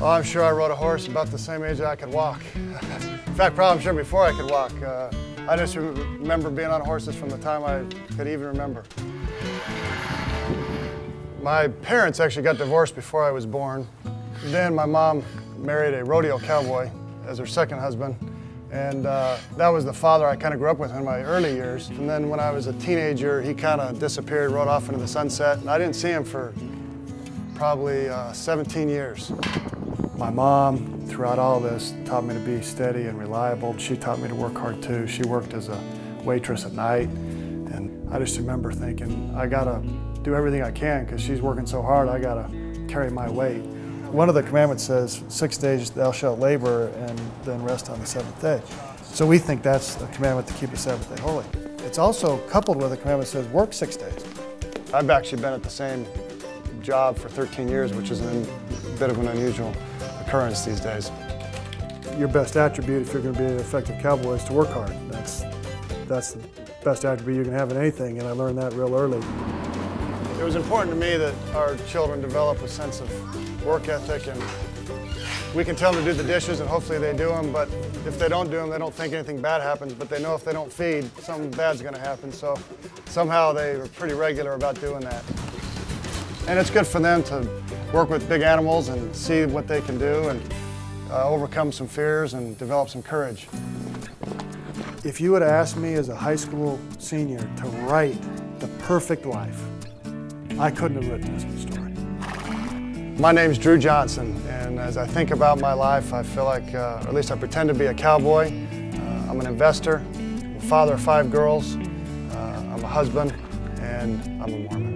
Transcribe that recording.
Oh, I'm sure I rode a horse about the same age that I could walk. In fact, probably I'm sure before I could walk. I just remember being on horses from the time I could even remember. My parents actually got divorced before I was born. Then my mom married a rodeo cowboy as her second husband. And that was the father I kind of grew up with in my early years. And then when I was a teenager, he kind of disappeared, rode off into the sunset. And I didn't see him for probably 17 years. My mom, throughout all this, taught me to be steady and reliable. She taught me to work hard too. She worked as a waitress at night. And I just remember thinking, I gotta do everything I can because she's working so hard, I gotta carry my weight. One of the commandments says, 6 days thou shalt labor and then rest on the seventh day. So we think that's a commandment to keep the Sabbath day holy. It's also coupled with a commandment that says work 6 days. I've actually been at the same job for 13 years, which is a bit of an unusual occurrence these days. Your best attribute if you're going to be an effective cowboy is to work hard. That's the best attribute you can have in anything, and I learned that real early. It was important to me that our children develop a sense of work ethic, and we can tell them to do the dishes and hopefully they do them, but if they don't do them, they don't think anything bad happens, but they know if they don't feed, something bad's going to happen, so somehow they are pretty regular about doing that. And it's good for them to work with big animals and see what they can do and overcome some fears and develop some courage. If you would have asked me as a high school senior to write the perfect life, I couldn't have written this story. My name's Drew Johnson, and as I think about my life, I feel like, or at least I pretend to be a cowboy. I'm an investor, I'm a father of 5 girls, I'm a husband, and I'm a Mormon.